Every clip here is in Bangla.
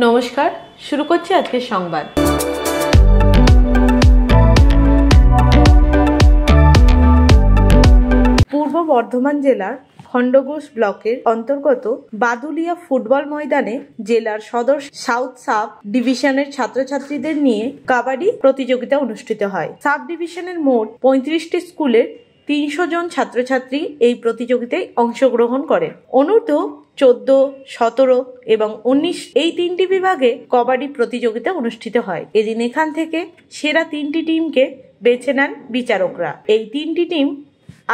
নমস্কার, শুরু করছি আজকের সংবাদ। পূর্ব বর্ধমান জেলার খণ্ডঘোষ ব্লকের অন্তর্গত বাদুলিয়া ফুটবল ময়দানে জেলার সদর সাউথ সাব ডিভিশনের ছাত্রছাত্রীদের নিয়ে কাবাডি প্রতিযোগিতা অনুষ্ঠিত হয়। সাব ডিভিশনের মোট 35টি স্কুলের 300 জন ছাত্রছাত্রী এই প্রতিযোগিতায় অংশগ্রহণ করে। অনূর্ধ্ব 14, 17 এবং 19 এই 3টি বিভাগে কবাডি প্রতিযোগিতা অনুষ্ঠিত হয়। এদিন এখান থেকে সেরা 3টি টিমকে বেছে নেন বিচারকরা। এই 3টি টিম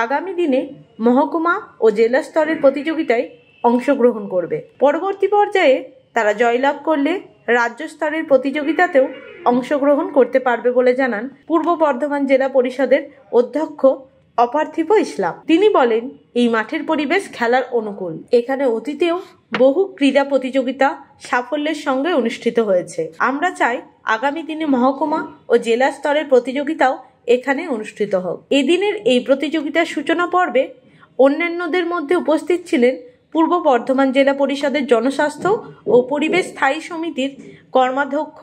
আগামী দিনে মহকুমা ও জেলা স্তরের প্রতিযোগিতায় অংশগ্রহণ করবে। পরবর্তী পর্যায়ে তারা জয়লাভ করলে রাজ্য স্তরের প্রতিযোগিতাতেও অংশগ্রহণ করতে পারবে বলে জানান পূর্ব বর্ধমান জেলা পরিষদের অধ্যক্ষ অপার্থিব ইসলাম। তিনি বলেন, এই মাঠের পরিবেশ খেলার অনুকূল। এখানে অতীতেও বহু ক্রীড়া প্রতিযোগিতা সাফল্যের সঙ্গে অনুষ্ঠিত হয়েছে। আমরা চাই আগামী দিনে মহকুমা ও জেলা স্তরের প্রতিযোগিতাও এখানে অনুষ্ঠিত হোক। এদিনের এই প্রতিযোগিতার সূচনা পর্বে অন্যান্যদের মধ্যে উপস্থিত ছিলেন পূর্ব বর্ধমান জেলা পরিষদের জনস্বাস্থ্য ও পরিবেশ স্থায়ী সমিতির কর্মাধ্যক্ষ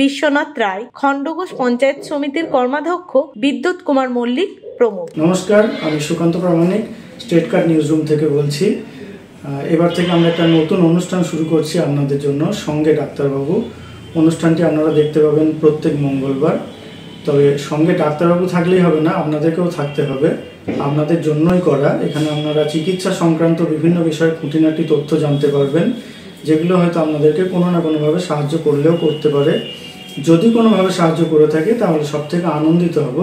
বিশ্বনাথ রায়, খণ্ডঘোষ পঞ্চায়েত সমিতির কর্মাধ্যক্ষ বিদ্যুৎ কুমার মল্লিক প্রমুখ। নমস্কার, আমি সুকান্ত প্রামাণিক স্টেট কার্ড নিউজ রুম থেকে বলছি। এবার থেকে আমরা একটা নতুন অনুষ্ঠান শুরু করছি আপনাদের জন্য, সঙ্গে ডাক্তারবাবু। অনুষ্ঠানটি আপনারা দেখতে পাবেন প্রত্যেক মঙ্গলবার। তবে সঙ্গে ডাক্তারবাবু থাকলেই হবে না, আপনাদেরকেও থাকতে হবে। আপনাদের জন্যই করা। এখানে আপনারা চিকিৎসা সংক্রান্ত বিভিন্ন বিষয়ে খুঁটিনাটি তথ্য জানতে পারবেন, যেগুলো হয়তো আপনাদেরকে কোনো না কোনোভাবে সাহায্য করলেও করতে পারে। যদি কোনোভাবে সাহায্য করে থাকে তাহলে সব থেকে আনন্দিত হব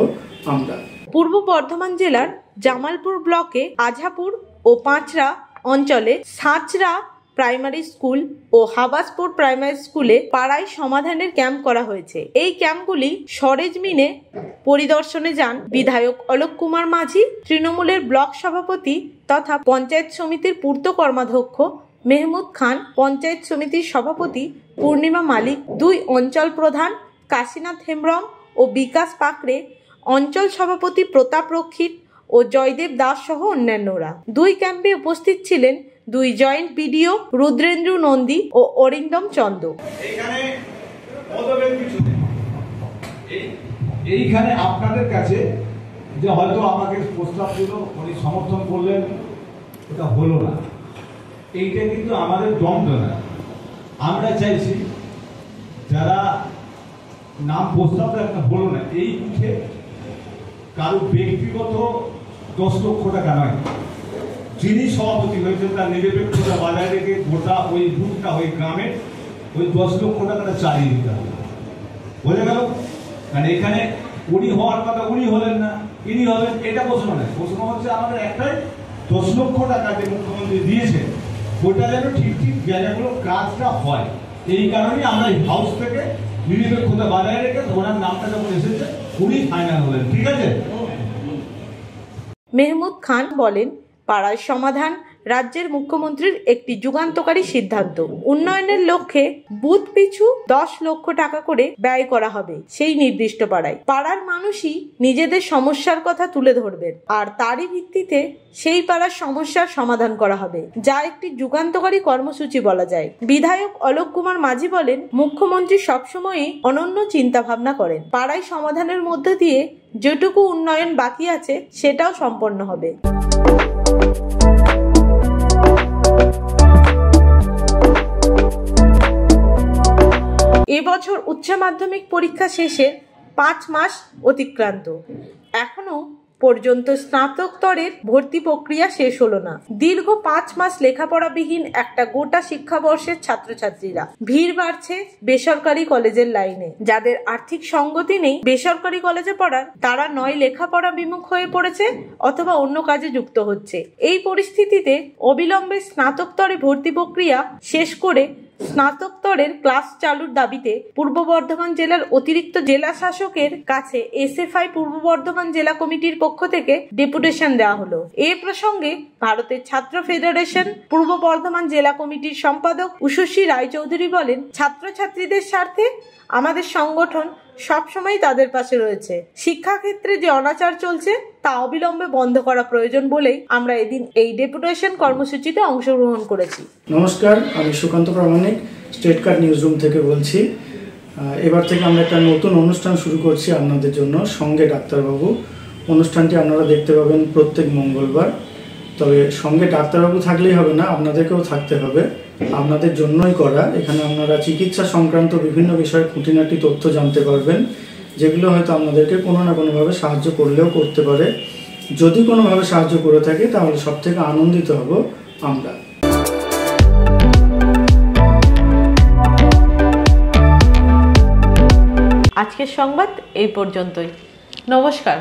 আমরা। পূর্ব বর্ধমান জেলার জামালপুর ব্লকে আঝাপুর ও পাঁচরা অঞ্চলে সাঁচরা প্রাইমারি স্কুল ও হাবাসপুর প্রাইমারি স্কুলে পাড়ায় সমাধানের ক্যাম্প করা হয়েছে। এই ক্যাম্পগুলি সরেজমিনে পরিদর্শনে যান বিধায়ক অলোক কুমার মাঝি, তৃণমূলের ব্লক সভাপতি তথা পঞ্চায়েত সমিতির পূর্ত কর্মাধ্যক্ষ মেহমুদ খান, পঞ্চায়েত সমিতির সভাপতি পূর্ণিমা মালিক, 2 অঞ্চল প্রধান কাশীনাথ হেমব্রম ও বিকাশ পাকড়ে, অঞ্চল সভাপতি প্রতাপ রক্ষিত ও জয়দেব দাস সহ অন্যান্যরা। 2 ক্যাম্পে উপস্থিত ছিলেন 2 জয়েন্ট বিডিও রুদ্রেন্দ্র নন্দী ও অরিন্দম চন্দ। এইখানে আপনাদের কাছে যে হয়তো আমাকে প্রস্তাব দিল, উনি সমর্থন করলেন, এটা হলো না, এইটা কিন্তু আমাদের দ্বন্দ্ব না। আমরা চাইছি যারা নাম প্রস্তাব একটা হলো না, এই বুথে কারো ব্যক্তিগত 10 লক্ষ টাকা নয়, যিনি সভাপতি হয়েছেন তার নিরপেক্ষতা বজায় রেখে গোটা ওই বুথটা, ওই গ্রামে ওই 10 লক্ষ টাকাটা চালিয়ে দিতে হবে। বোঝা গেল? কারণ এখানে উনি হওয়ার কথা উনি হলেন না, ইনি হলেন, এটা প্রশ্ন নয়। প্রশ্ন হচ্ছে আমাদের একটাই, 10 লক্ষ টাকা যে মুখ্যমন্ত্রী দিয়েছে ওটা যেন ঠিক ঠিক জায়গাগুলো কাজটা হয়। এই কারণেই আমরা এই হাউস থেকে নিরপেক্ষতা বজায় রেখে ওনার নামটা যখন এসেছে উনি ফাইনাল হলেন। ঠিক আছে? মেহমুদ খান বলেন, পাড়ার সমাধান রাজ্যের মুখ্যমন্ত্রীর একটি যুগান্তকারী সিদ্ধান্ত। উন্নয়নের লক্ষ্যে বুথ পিছু 10 লক্ষ টাকা করে ব্যয় করা হবে সেই নির্দিষ্ট পাড়ায়। পাড়ার মানুষই নিজেদের সমস্যার কথা তুলে ধরবেন, আর তারই ভিত্তিতে সেই পাড়ার সমস্যার সমাধান করা হবে, যা একটি যুগান্তকারী কর্মসূচি বলা যায়। বিধায়ক অলোক কুমার মাঝি বলেন, মুখ্যমন্ত্রী সবসময়ই অনন্য চিন্তা ভাবনা করেন। পাড়ায় সমাধানের মধ্যে দিয়ে যেটুকু উন্নয়ন বাকি আছে সেটাও সম্পন্ন হবে। এবছর উচ্চ মাধ্যমিক পরীক্ষা শেষের 5 মাস অতিক্রান্ত, এখনো পর্যন্ত স্নাতক স্তরের ভর্তি প্রক্রিয়া শেষ হলো না। দীর্ঘ 5 মাস লেখাপড়াবিহীন একটা গোটা শিক্ষাবর্ষের ছাত্রছাত্রীরা ভিড় বাড়ছে বেসরকারি কলেজের লাইনে। যাদের আর্থিক সঙ্গতি নেই বেসরকারি কলেজে পড়ার, তারা নয় লেখাপড়া বিমুখ হয়ে পড়েছে অথবা অন্য কাজে যুক্ত হচ্ছে। এই পরিস্থিতিতে অবিলম্বে স্নাতক স্তরে ভর্তি প্রক্রিয়া শেষ করে স্নাতক স্তরের ক্লাস চালুর দাবিতে পূর্ব বর্ধমান জেলার অতিরিক্ত জেলা শাসকের কাছে এসএফআই পূর্ব বর্ধমান জেলা কমিটির পক্ষ থেকে ডেপুটেশন দেওয়া হলো। এ প্রসঙ্গে ভারতের ছাত্র ফেডারেশন পূর্ব বর্ধমান জেলা কমিটির সম্পাদক উষসী রায়চৌধুরী বলেন, ছাত্রছাত্রীদের স্বার্থে আমাদের সংগঠন সবসময় তাদের পাশে রয়েছে। শিক্ষাক্ষেত্রে যে অনাচার চলছে তা অবিলম্বে বন্ধ করা প্রয়োজন বলেই আমরা এদিন এই ডেপুটেশন কর্মসূচিতে অংশগ্রহণ করেছি। নমস্কার, আমি সুকান্ত প্রামাণিক স্টেট কার্ড নিউজ রুম থেকে বলছি। এবার থেকে আমরা একটা নতুন অনুষ্ঠান শুরু করছি আপনাদের জন্য, সঙ্গে ডাক্তারবাবু। অনুষ্ঠানটি আপনারা দেখতে পাবেন প্রত্যেক মঙ্গলবার। তবে সঙ্গে ডাক্তারবাবু থাকলেই হবে না, আপনাদেরকেও থাকতে হবে। আপনাদের জন্যই করা। এখানে আপনারা চিকিৎসা সংক্রান্ত বিভিন্ন বিষয়ে খুঁটিনাটি তথ্য জানতে পারবেন, যেগুলো হয়তো আপনাদেরকে কোনো না কোনোভাবে সাহায্য করলেও করতে পারে। যদি কোনোভাবে সাহায্য করে থাকে তাহলে সব থেকে আনন্দিত হব আমরা। আজকের সংবাদ এই পর্যন্তই। নমস্কার।